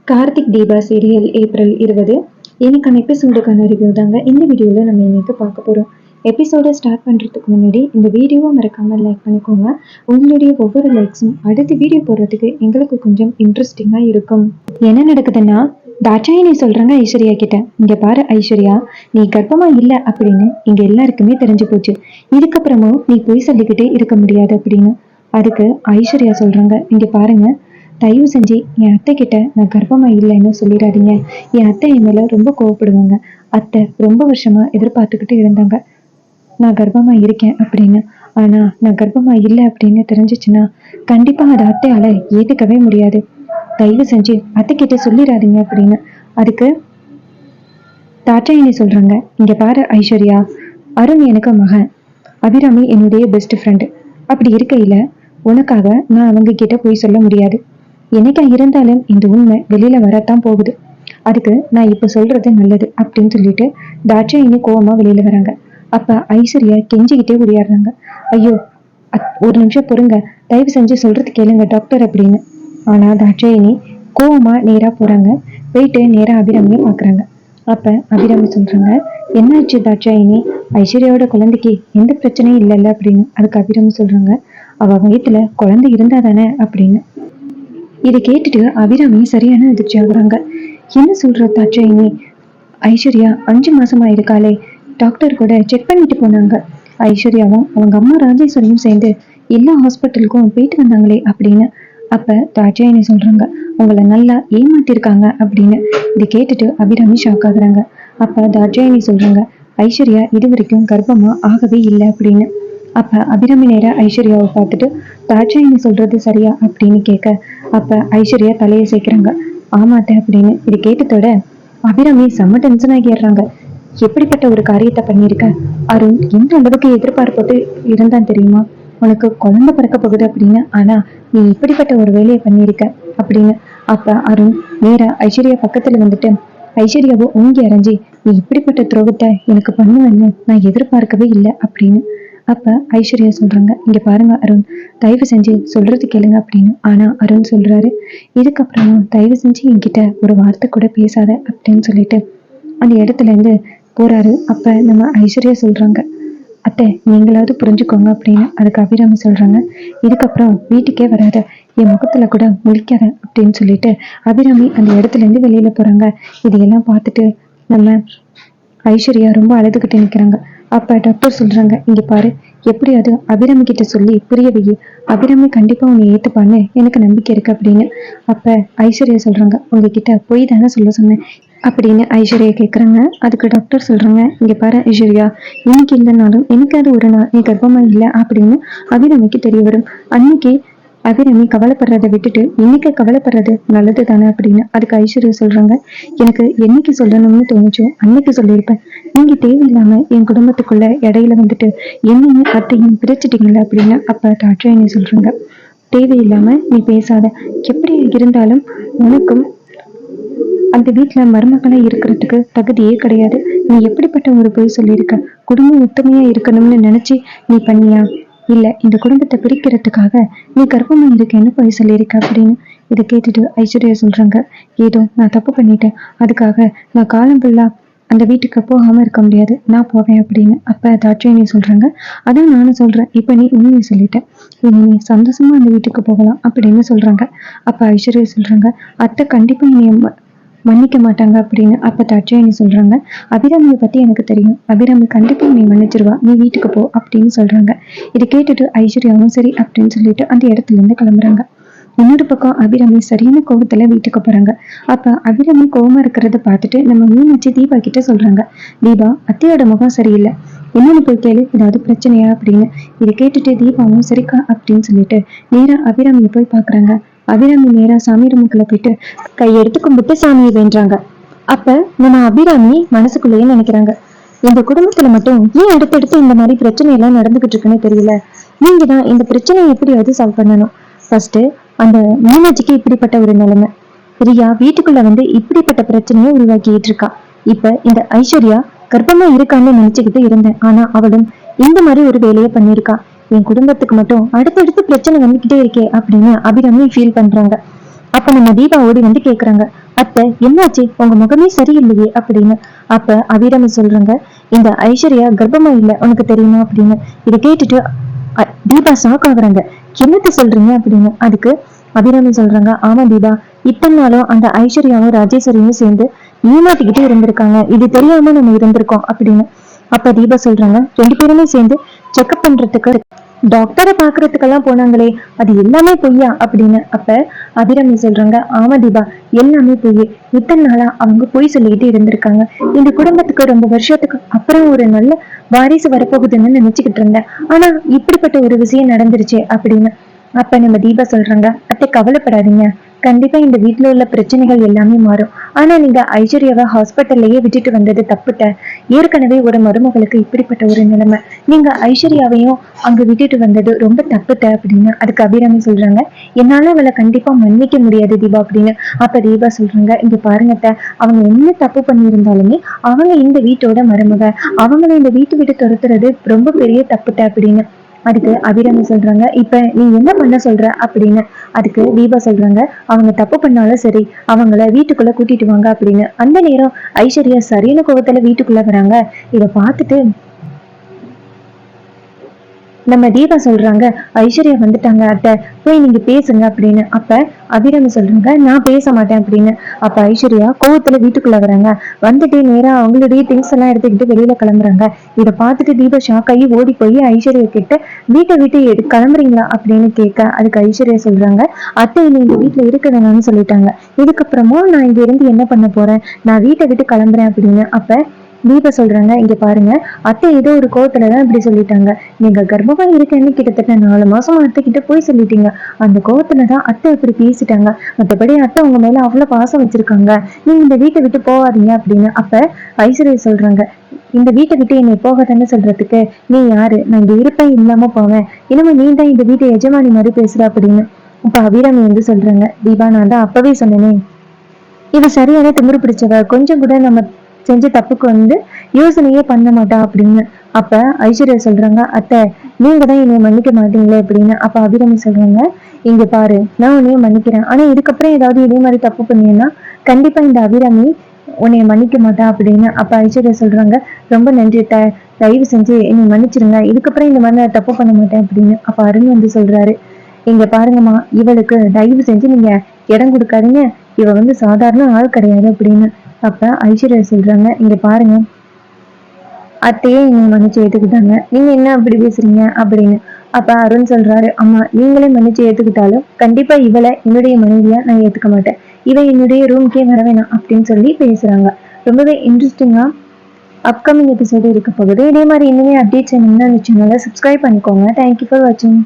Karthik Deepa serial April 20 இன்னைக்கான எபிசோடுக்கான review தாங்க இந்த வீடியோவில் நம்ம இன்னைக்கு பார்க்க போகிறோம். எபிசோடை ஸ்டார்ட் பண்ணுறதுக்கு முன்னாடி இந்த வீடியோவை மறக்காமல் லைக் பண்ணிக்கோங்க. உங்களுடைய ஒவ்வொரு லைக்ஸும் அடுத்த வீடியோ போடுறதுக்கு எங்களுக்கு கொஞ்சம் இன்ட்ரெஸ்டிங்காக இருக்கும். என்ன நடக்குதுன்னா, தாட்சாயினி சொல்கிறாங்க ஐஸ்வர்யா கிட்ட, இங்கே பாரு ஐஸ்வர்யா, நீ கர்ப்பமா இல்லை அப்படின்னு இங்கே எல்லாருக்குமே தெரிஞ்சு போச்சு. இதுக்கப்புறமும் நீ போய் சொல்லிக்கிட்டே இருக்க முடியாது அப்படின்னு. அதுக்கு ஐஸ்வர்யா சொல்கிறாங்க, இங்கே பாருங்க, தயவு செஞ்சு என் அத்தை கிட்ட நான் கர்ப்பமா இல்லைன்னு சொல்லிடாதீங்க. என் அத்தை என் மேல ரொம்ப கோவப்படுவாங்க. அத்தை ரொம்ப வருஷமா எதிர்பார்த்துக்கிட்டு இருந்தாங்க நான் கர்ப்பமா இருக்கேன் அப்படின்னு. ஆனா நான் கர்ப்பமா இல்லை அப்படின்னு தெரிஞ்சிச்சுன்னா கண்டிப்பா அதை அத்தையால ஏத்துக்கவே முடியாது. தயவு செஞ்சு அத்தை கிட்ட சொல்லிடாதீங்க அப்படின்னு. அதுக்கு தாட்சாயினி சொல்றாங்க, இங்க பாரு ஐஸ்வர்யா, அருண் எனக்கு மகன், அபிராமி என்னுடைய பெஸ்ட் ஃப்ரெண்டு. அப்படி இருக்கையில உனக்காக நான் அவங்க கிட்ட போய் சொல்ல முடியாது. என்னைக்கா இருந்தாலும் இந்த உண்மை வெளியில வரத்தான் போகுது. அதுக்கு நான் இப்ப சொல்றது நல்லது அப்படின்னு சொல்லிட்டு தாட்சாயினி கோவமா வெளியில வராங்க. அப்ப ஐஸ்வர்யா கெஞ்சிக்கிட்டே ஓடியாடுறாங்க. ஐயோ ஒரு நிமிஷம் பொறுங்க, தயவு செஞ்சு சொல்றது கேளுங்க டாக்டர் அப்படின்னு. ஆனா தாட்சாயினி கோவமா நேரா போறாங்க. போயிட்டு நேரா அபிராமியை பாக்குறாங்க. அப்ப அபிராமி சொல்றாங்க, என்னாச்சு தாட்சாயினி, ஐஸ்வர்யாவோட குழந்தைக்கு எந்த பிரச்சனையும் இல்லைல்ல அப்படின்னு. அதுக்கு அபிராமி சொல்றாங்க, அவ வயிற்றுல குழந்தை இருந்தா தானே அப்படின்னு. இதை கேட்டுட்டு அபிராமி சரியான அதிர்ச்சி ஆகுறாங்க. என்ன சொல்ற தாட்சாயினி, ஐஸ்வர்யா 5 மாசமா இருக்காளே, டாக்டர் கூட செக் பண்ணிட்டு போனாங்க. ஐஸ்வர்யாவும் அவங்க அம்மா ராஜேஸ்வரியும் சேர்ந்து எல்லா ஹாஸ்பிட்டலுக்கும் போயிட்டு வந்தாங்களே அப்படின்னு. அப்ப தாட்சாயினி சொல்றாங்க, உங்களை நல்லா ஏமாத்திருக்காங்க அப்படின்னு. இதை கேட்டுட்டு அபிராமி ஷாக் ஆகுறாங்க. அப்ப தாட்சாயினி சொல்றாங்க, ஐஸ்வர்யா இது வரைக்கும் கர்ப்பமா ஆகவே இல்லை அப்படின்னு. அப்ப அபிராமி நேரா ஐஸ்வர்யாவை பார்த்துட்டு, தாட்சாயினி சொல்றது சரியா அப்படின்னு கேட்க, அப்ப ஐஸ்வர்யா தலையை சேர்க்கிறாங்க. ஆமாட்ட அப்படின்னு. இது கேட்டதோட அபிராமி செம்ம டென்ஷன் ஆகிடுறாங்க. எப்படிப்பட்ட ஒரு காரியத்தை பண்ணியிருக்க அருண், எந்த அளவுக்கு எதிர்பார்ப்போட்டு இருந்தான் தெரியுமா, உனக்கு குழந்தை பிறக்க போகுது அப்படின்னு. ஆனா நீ இப்படிப்பட்ட ஒரு வேலையை பண்ணியிருக்க அப்படின்னு. அப்ப அருண் நேரா ஐஸ்வர்யா பக்கத்துல வந்துட்டு ஐஸ்வர்யாவை ஓங்கி அரைஞ்சி, நீ இப்படிப்பட்ட துரோகத்தை எனக்கு பண்ணுவேன்னு நான் எதிர்பார்க்கவே இல்லை அப்படின்னு. அப்ப ஐஸ்வர்யா சொல்றாங்க, இங்க பாருங்க அருண், தயவு செஞ்சு சொல்றது கேளுங்க அப்படின்னு. ஆனா அருண் சொல்றாரு, இதுக்கப்புறமா தயவு செஞ்சு என்கிட்ட ஒரு வார்த்தை கூட பேசாத அப்படின்னு சொல்லிட்டு அந்த இடத்துல இருந்து போறாரு. அப்ப நம்ம ஐஸ்வர்யா சொல்றாங்க, அத்தை நீங்களாவது புரிஞ்சுக்கோங்க அப்படின்னு. அதுக்கு அபிராமி சொல்றாங்க, இதுக்கப்புறம் வீட்டுக்கே வராத, என் முகத்துல கூட முழிக்காத அப்படின்னு சொல்லிட்டு அபிராமி அந்த இடத்துல இருந்து வெளியில போறாங்க. இதையெல்லாம் பார்த்துட்டு நம்ம ஐஸ்வர்யா ரொம்ப அழுதுகிட்டு நிக்கிறாங்க. அப்ப டாக்டர் சொல்றாங்க, இங்க பாரு, எப்படியாவது அபிராமி கிட்ட சொல்லி புரிய வை, அபிராமி கண்டிப்பா உன்னை ஏத்துப்பான்னு எனக்கு நம்பிக்கை இருக்கு அப்படின்னு. அப்ப ஐஸ்வர்யா சொல்றாங்க, உங்ககிட்ட போய் தானே சொல்ல சொன்னேன் அப்படின்னு ஐஸ்வர்யா கேட்குறாங்க. அதுக்கு டாக்டர் சொல்றாங்க, இங்க பாரு ஐஸ்வர்யா, இன்னைக்கு இல்லைனாலும் எனக்காவது ஒரு நாள் நீ கர்ப்பமா இல்லை அப்படின்னு அபிராமிக்கு தெரிய வரும். அன்னைக்கு அபிராமி கவலைப்படுறதை விட்டுட்டு இன்னைக்கு கவலைப்படுறது நல்லது தானே அப்படின்னு. அதுக்கு ஐஸ்வர்யா சொல்றாங்க, எனக்கு என்னைக்கு சொல்லணும்னு தோணுச்சோ அன்னைக்கு சொல்லியிருப்பேன். நீங்க தேவையில்லாம என் குடும்பத்துக்குள்ள இடையில வந்துட்டு என்னையும் அத்தையும் பிரிச்சுட்டீங்களா அப்படின்னு. அப்ப தாட்சாயினி சொல்றாங்க, தேவையில்லாம நீ பேசாத, எப்படி இருந்தாலும் உனக்கும் அந்த வீட்டுல மருமகளா இருக்கிறதுக்கு தகுதியே கிடையாது. நீ எப்படிப்பட்ட ஒரு பொய் சொல்லியிருக்க, குடும்பம் ஒத்துமையா இருக்கணும்னு நினைச்சு நீ பண்ணியா, இல்ல இந்த குடும்பத்தை பிரிக்கிறதுக்காக நீ கர்ப்பமா இருக்கேன்னு பொய் சொல்லியிருக்க அப்படின்னு. இதை கேட்டுட்டு ஐஸ்வர்யா சொல்றாங்க, ஏதோ நான் தப்பு பண்ணிட்டேன், அதுக்காக நான் காலம் ஃபுல்லா அந்த வீட்டுக்கு போகாம இருக்க முடியாது, நான் போவேன் அப்படின்னு. அப்ப தாட்சாயினி சொல்றாங்க, அதான் நானும் சொல்றேன், இப்ப நீ உண்மையை சொல்லிட்டேன், இனி நீ சந்தோஷமா அந்த வீட்டுக்கு போகலாம் அப்படின்னு சொல்றாங்க. அப்ப ஐஸ்வர்யா சொல்றாங்க, அத்தை கண்டிப்பா இனி மன்னிக்க மாட்டாங்க அப்படின்னு. அப்ப தாட்சாயினி சொல்றாங்க, அபிராமியை பத்தி எனக்கு தெரியும், அபிராமி கண்டிப்பா நீ மன்னிச்சிருவா, நீ வீட்டுக்கு போ அப்படின்னு சொல்றாங்க. இதை கேட்டுட்டு ஐஸ்வர்யாவும் சரி அப்படின்னு சொல்லிட்டு அந்த இடத்துல இருந்து கிளம்புறாங்க. இன்னொரு பக்கம் அபிராமி சரியான கோபத்துல வீட்டுக்கு போறாங்க. அப்ப அபிராமி கோபமா இருக்கிறத பார்த்துட்டு நம்ம மீனாட்சி தீபா கிட்ட சொல்றாங்க, தீபா அத்தையோட முகம் சரியில்லை, என்னன்னு போய் கேளு, ஏதாவது பிரச்சனையா அப்படின்னு. இதை கேட்டுட்டு தீபாவும் சரிக்கா அப்படின்னு சொல்லிட்டு நேரா அபிராமியை போய் பாக்குறாங்க. அபிராமி நேரா சாமி ரூமுக்குள்ள போயிட்டு கையெடுத்து கும்பிட்டு சாமியை வேண்டாங்க. அப்ப நம்ம அபிராமி மனசுக்குள்ளேயே நினைக்கிறாங்க, இந்த குடும்பத்துல மட்டும் ஏன் அடுத்தடுத்து இந்த மாதிரி பிரச்சனை எல்லாம் நடந்துகிட்டு இருக்குன்னு தெரியல, நீங்க தான் இந்த பிரச்சனையை எப்படியாவது சால்வ் பண்ணணும். ஃபர்ஸ்ட் அந்த மீனாட்சிக்கு இப்படிப்பட்ட ஒரு நிலைமை, ரியா வீட்டுக்குள்ள வந்து இப்படிப்பட்ட பிரச்சனையை உருவாக்கிட்டு இருக்கா. இப்ப இந்த ஐஸ்வர்யா கர்ப்பமா இருக்கான்னு நினைச்சுக்கிட்டு இருந்தேன், ஆனா அவளும் இந்த மாதிரி ஒரு வேலையை பண்ணிருக்கா. என் குடும்பத்துக்கு மட்டும் அடுத்தடுத்து பிரச்சனை வந்துகிட்டே இருக்கே அப்படின்னு அபிராமி ஃபீல் பண்றாங்க. அப்ப நம்ம தீபா ஓடி வந்து கேக்குறாங்க, அத்தை என்னாச்சு, உங்க முகமே சரியில்லையே அப்படின்னு. அப்ப அபிராமி சொல்றாங்க, இந்த ஐஸ்வர்யா கர்ப்பமா இல்ல, உனக்கு தெரியுமா அப்படின்னு. இதை கேட்டுட்டு தீபா ஷாக் ஆகுறாங்க. என்னத்த சொல்றீங்க அப்படின்னு. அதுக்கு அபிராமி சொல்றாங்க, ஆமா தீபா, இத்தனை நாளும் அந்த ஐஸ்வர்யாவும் ராஜேஸ்வரியும் சேர்ந்து ஏமாத்திக்கிட்டே இருந்திருக்காங்க, இது தெரியாம நம்ம இருந்திருக்கோம் அப்படின்னு. அப்ப தீபா சொல்றாங்க, ரெண்டு பேருமே சேர்ந்து செக்அப் பண்றதுக்கு டாக்டரை பாக்குறதுக்கெல்லாம் போனாங்களே, அது எல்லாமே பொய்யா அப்படின்னு. அப்ப அபிராமி சொல்றாங்க, ஆமா தீபா, எல்லாமே பொய். இத்தனை நாளா அவங்க பொய் சொல்லிக்கிட்டு இருந்திருக்காங்க. இந்த குடும்பத்துக்கு ரொம்ப வருஷத்துக்கு அப்புறம் ஒரு நல்ல வாரிசு வரப்போகுதுன்னு நினைச்சுக்கிட்டு இருந்தேன். ஆனா இப்படிப்பட்ட ஒரு விஷயம் நடந்துருச்சு அப்படின்னு. அப்ப நம்ம தீபா சொல்றாங்க, அத்தை கவலைப்படாதீங்க, கண்டிப்பா இந்த வீட்டுல உள்ள பிரச்சனைகள் எல்லாமே மாறும். ஆனா நீங்க ஐஸ்வர்யாவை ஹாஸ்பிட்டல்லையே விட்டுட்டு வந்தது தப்புட்ட. ஏற்கனவே ஒரு மருமகளுக்கு இப்படிப்பட்ட ஒரு நிலைமை, நீங்க ஐஸ்வர்யாவையும் அங்க விட்டுட்டு வந்தது ரொம்ப தப்புட்ட அப்படின்னு. அதுக்கு அபிராமி சொல்றாங்க, என்னால அவளை கண்டிப்பா மன்னிக்க முடியாது தீபா அப்படின்னு. அப்ப தீபா சொல்றாங்க, இங்க பாருங்கட்ட, அவங்க என்ன தப்பு பண்ணியிருந்தாலுமே அவங்க இந்த வீட்டோட மருமக, அவங்கள இந்த வீட்டு விட்டு துரத்துறது ரொம்ப பெரிய தப்புட்ட அப்படின்னு. அதுக்கு அபிராமி சொல்றாங்க, இப்ப நீ என்ன பண்ண சொல்ற அப்படின்னு. அதுக்கு தீபா சொல்றாங்க, அவங்க தப்பு பண்ணாலும் சரி, அவங்கள வீட்டுக்குள்ள கூட்டிட்டு வாங்க அப்படின்னு. அந்த நேரம் ஐஸ்வர்யா சரியான கோவத்துல வீட்டுக்குள்ள வராங்க. இத பார்த்துட்டு நம்ம தீபா சொல்றாங்க, ஐஸ்வர்யா வந்துட்டாங்க அத்தை, போய் நீங்க பேசுங்க அப்படின்னு. அப்ப அபிராமி சொல்றாங்க, நான் பேச மாட்டேன் அப்படின்னு. அப்ப ஐஸ்வர்யா கோவத்துல வீட்டுக்குள்ள வராங்க. வந்துட்டு நேரா அவங்களுடைய திங்ஸ் எல்லாம் எடுத்துக்கிட்டு வெளியில கிளம்புறாங்க. இதை பார்த்துட்டு தீபா ஷாக் ஆகி ஓடி போய் ஐஸ்வர்யா கிட்ட, வீட்டை விட்டு கிளம்புறீங்களா அப்படின்னு கேட்க, அதுக்கு ஐஸ்வர்யா சொல்றாங்க, அத்தை நீ இந்த வீட்டுல இருக்க வேணாம்னு சொல்லிட்டாங்க, இதுக்கப்புறமா நான் இங்க இருந்து என்ன பண்ண போறேன், நான் வீட்டை விட்டு கிளம்புறேன் அப்படின்னு. அப்ப தீபா சொல்றாங்க, இங்க பாருங்க, அத்தை ஏதோ ஒரு கோவத்துலதான் இப்படி சொல்லிட்டாங்க. நீங்க கர்ப்பமா இருக்கேன்னு கிட்டத்தட்ட 4 மாசமா அத்தை கிட்ட போய் சொல்லிட்டீங்க. அந்த கோவத்துலதான் அத்தை இப்படி பேசிட்டாங்க. மற்றபடி அத்தை உங்க மேல அவ்வளவு பாசம் வச்சிருக்காங்க. நீங்க இந்த வீட்டை விட்டு போகாதீங்க அப்படின்னு. அப்ப ஐஸ்வர்யா சொல்றாங்க, இந்த வீட்டை விட்டு என்னை போகாதன்னு சொல்றதுக்கு நீ யாரு, நான் இங்க இருப்பேன் இல்லாம போவேன், இனிமே நீ தான் இந்த வீட்டை எஜமானி மாதிரி பேசுற அப்படின்னு. அப்ப அபிராமி வந்து சொல்றாங்க, தீபா நான் தான் அப்பவே சொன்னேனே, இது சரியான திமிரு பிடிச்சவ, கொஞ்சம் கூட நம்ம செஞ்ச தப்புக்கு வந்து யோசனையே பண்ண மாட்டா அப்படின்னு. அப்ப ஐஸ்வர்யா சொல்றாங்க, அத்தை நீங்க தான் என்னை மன்னிக்க மாட்டீங்களே அப்படின்னு. அப்ப அபிராமி சொல்றாங்க, இங்க பாரு, நான் உன்னைய மன்னிக்கிறேன், ஆனா இதுக்கப்புறம் ஏதாவது இதே மாதிரி தப்பு பண்ணீங்கன்னா கண்டிப்பா இந்த அபிராமி உன்னைய மன்னிக்க மாட்டா அப்படின்னு. அப்ப ஐஸ்வர்யா சொல்றாங்க, ரொம்ப நன்றி தயவு செஞ்சு என்னை மன்னிச்சிருங்க, இதுக்கப்புறம் இந்த மாதிரி நான் தப்பு பண்ண மாட்டேன் அப்படின்னு. அப்ப அருண் வந்து சொல்றாரு, இங்க பாருங்கம்மா, இவளுக்கு தயவு செஞ்சு நீங்க இடம் கொடுக்காதீங்க, இவ வந்து சாதாரண ஆள் கிடையாது அப்படின்னு. அப்ப ஐஸ்வர்யா சொல்றாங்க, இங்க பாருங்க, அத்தையே என்னை மன்னிச்சு ஏத்துக்கிட்டாங்க, நீங்க என்ன அப்படி பேசுறீங்க அப்படின்னு. அப்ப அருண் சொல்றாரு, அம்மா நீங்களே மன்னிச்சு ஏத்துக்கிட்டாலும் கண்டிப்பா இவளை என்னுடைய மனைவியா நான் ஏத்துக்க மாட்டேன், இவ என்னுடைய ரூம்க்கே வர வேணாம் அப்படின்னு சொல்லி பேசுறாங்க. ரொம்பவே இன்ட்ரெஸ்டிங்கா அப்கமிங் எபிசோடு இருக்க போகுது. இதே மாதிரி இன்னுமே அப்டேட்ஸ் வேணும்னா அந்த சேனலை சப்ஸ்கிரைப் பண்ணிக்கோங்க. தேங்க்யூ ஃபார் வாட்சிங்.